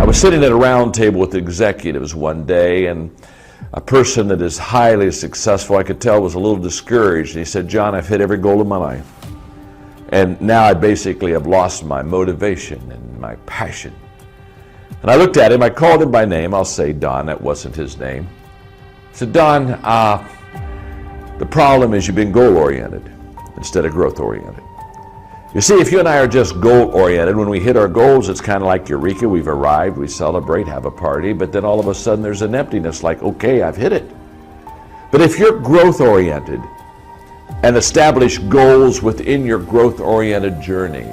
I was sitting at a round table with executives one day, and a person that is highly successful, I could tell, was a little discouraged. And he said, "John, I've hit every goal of my life. And now I basically have lost my motivation and my passion." And I looked at him, I called him by name. I'll say Don, that wasn't his name. I said, "Don, the problem is you've been goal-oriented instead of growth-oriented. You see, if you and I are just goal-oriented, when we hit our goals, it's kind of like eureka, we've arrived, we celebrate, have a party, but then all of a sudden there's an emptiness like, okay, I've hit it. But if you're growth-oriented and establish goals within your growth-oriented journey,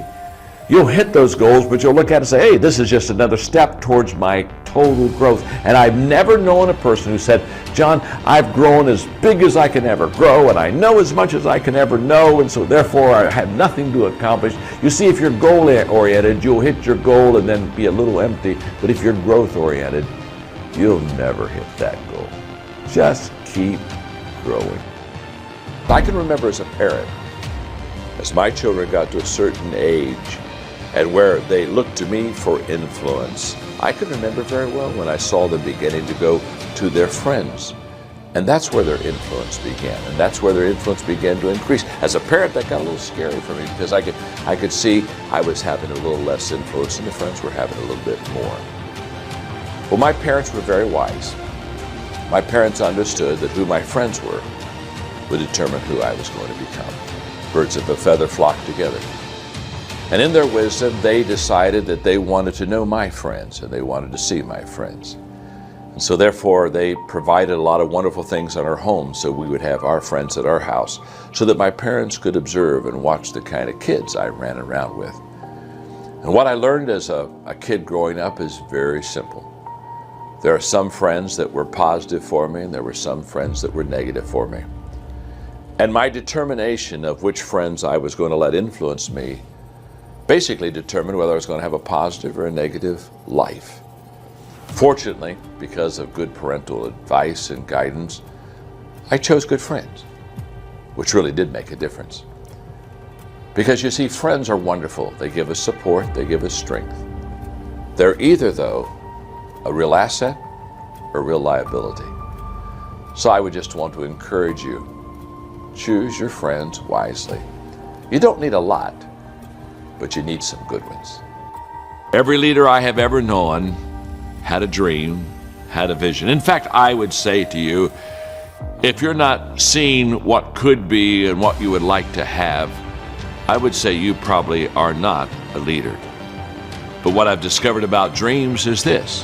you'll hit those goals, but you'll look at it and say, hey, this is just another step towards my total growth. And I've never known a person who said, John, I've grown as big as I can ever grow, and I know as much as I can ever know, and so therefore I have nothing to accomplish. You see, if you're goal-oriented, you'll hit your goal and then be a little empty. But if you're growth-oriented, you'll never hit that goal. Just keep growing. I can remember as a parent, as my children got to a certain age, and where they looked to me for influence, I can remember very well when I saw them beginning to go to their friends. And that's where their influence began. And that's where their influence began to increase. As a parent, that got a little scary for me because I could see I was having a little less influence and the friends were having a little bit more. Well, my parents were very wise. My parents understood that who my friends were would determine who I was going to become. Birds of a feather flock together. And in their wisdom, they decided that they wanted to know my friends and they wanted to see my friends. And so therefore, they provided a lot of wonderful things in our home so we would have our friends at our house so that my parents could observe and watch the kind of kids I ran around with. And what I learned as a kid growing up is very simple. There are some friends that were positive for me and there were some friends that were negative for me. And my determination of which friends I was going to let influence me basically determined whether I was going to have a positive or a negative life. Fortunately, because of good parental advice and guidance, I chose good friends, which really did make a difference. Because you see, friends are wonderful. They give us support, they give us strength. They're either, though, a real asset or a real liability. So I would just want to encourage you, choose your friends wisely. You don't need a lot, but you need some good ones. Every leader I have ever known had a dream, had a vision. In fact, I would say to you, if you're not seeing what could be and what you would like to have, I would say you probably are not a leader. But what I've discovered about dreams is this: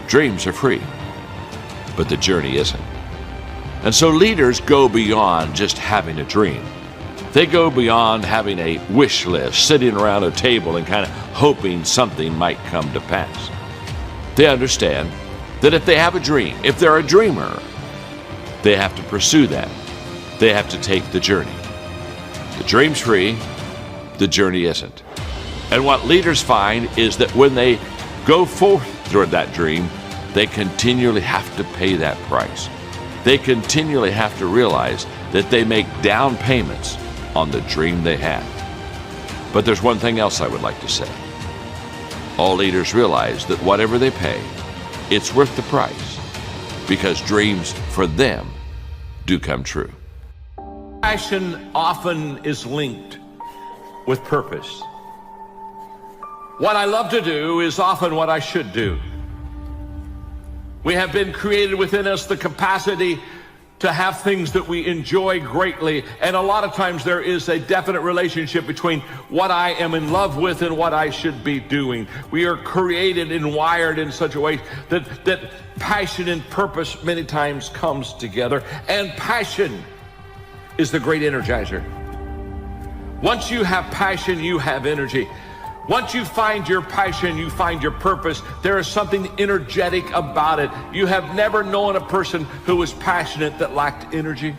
dreams are free, but the journey isn't. And so leaders go beyond just having a dream. They go beyond having a wish list, sitting around a table and kind of hoping something might come to pass. They understand that if they have a dream, if they're a dreamer, they have to pursue that. They have to take the journey. The dream's free, the journey isn't. And what leaders find is that when they go forth toward that dream, they continually have to pay that price. They continually have to realize that they make down payments on the dream they have. But there's one thing else I would like to say. All leaders realize that whatever they pay, it's worth the price, because dreams for them do come true. Passion often is linked with purpose. What I love to do is often what I should do. We have been created within us the capacity to have things that we enjoy greatly, and a lot of times there is a definite relationship between what I am in love with and what I should be doing. We are created and wired in such a way that passion and purpose many times comes together, and passion is the great energizer. Once you have passion, you have energy. Once you find your passion, you find your purpose, there is something energetic about it. You have never known a person who was passionate that lacked energy.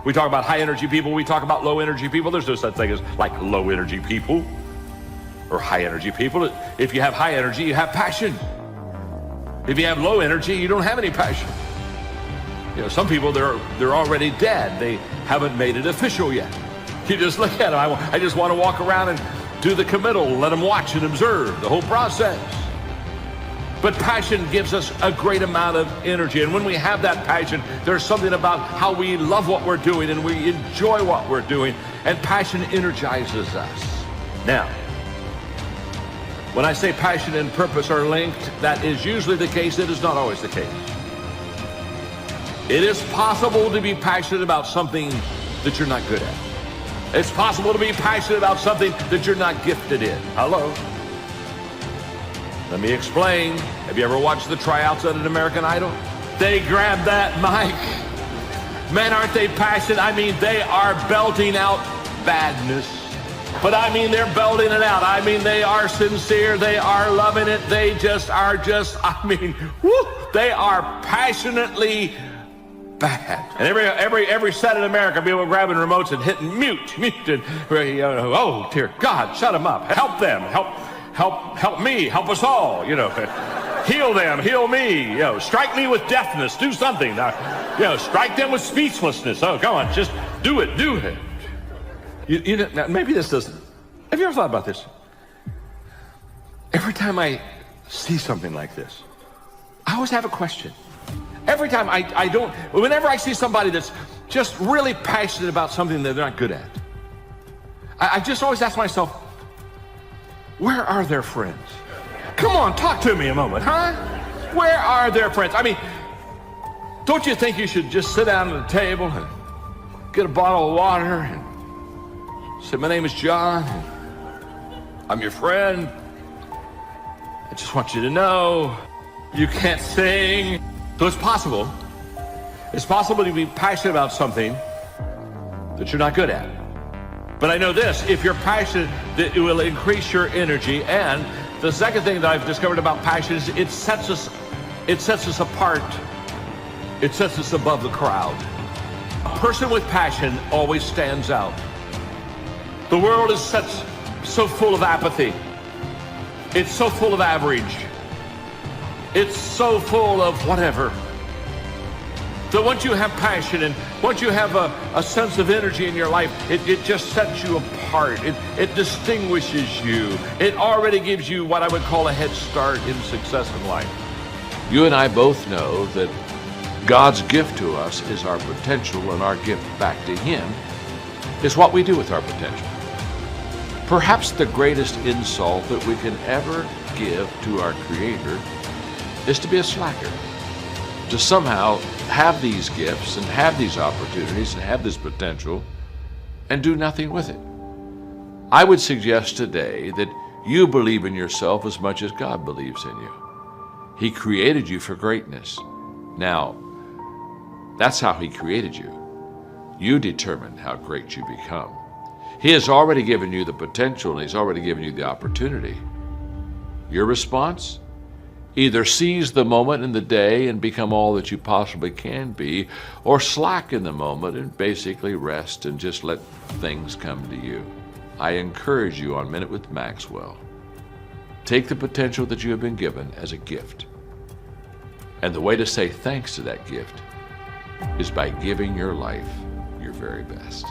We talk about high energy people, we talk about low energy people. There's no such thing as like low energy people or high energy people. If you have high energy, you have passion. If you have low energy, you don't have any passion. You know, some people, they're already dead. They haven't made it official yet. You just look at them. I just want to walk around and do the committal, let them watch and observe the whole process. But passion gives us a great amount of energy. And when we have that passion, there's something about how we love what we're doing and we enjoy what we're doing. And passion energizes us. Now, when I say passion and purpose are linked, that is usually the case. It is not always the case. It is possible to be passionate about something that you're not good at. It's possible to be passionate about something that you're not gifted in. Hello? Let me explain. Have you ever watched the tryouts at an American Idol? They grab that mic. Man, aren't they passionate? I mean, they are belting out badness. But I mean, they're belting it out. I mean, they are sincere. They are loving it. They they are passionately bad. And every set in America, people grabbing remotes and hitting mute, and, oh, dear God, shut them up. Help them. Help me, help us all, heal them, heal me, strike me with deafness, do something, strike them with speechlessness. Oh, come on, just do it. Now, maybe this doesn't, have you ever thought about this? Every time I see something like this, I always have a question. Every time whenever I see somebody that's just really passionate about something that they're not good at, I just always ask myself, where are their friends? Come on, talk to me a moment, huh? Where are their friends? I mean, don't you think you should just sit down at the table and get a bottle of water and say, my name is John, and I'm your friend. I just want you to know you can't sing. So it's possible to be passionate about something that you're not good at. But I know this, if you're passionate, that it will increase your energy. And the second thing that I've discovered about passion is it sets us apart. It sets us above the crowd. A person with passion always stands out. The world is so full of apathy. It's so full of average. It's so full of whatever. So once you have passion and once you have a sense of energy in your life, it just sets you apart. It distinguishes you. It already gives you what I would call a head start in success in life. You and I both know that God's gift to us is our potential, and our gift back to Him is what we do with our potential. Perhaps the greatest insult that we can ever give to our Creator is to be a slacker, to somehow have these gifts and have these opportunities and have this potential and do nothing with it. I would suggest today that you believe in yourself as much as God believes in you. He created you for greatness. Now, that's how He created you. You determine how great you become. He has already given you the potential, and He's already given you the opportunity. Your response? Either seize the moment in the day and become all that you possibly can be, or slack in the moment and basically rest and just let things come to you. I encourage you on Minute with Maxwell. Take the potential that you have been given as a gift. And the way to say thanks to that gift is by giving your life your very best.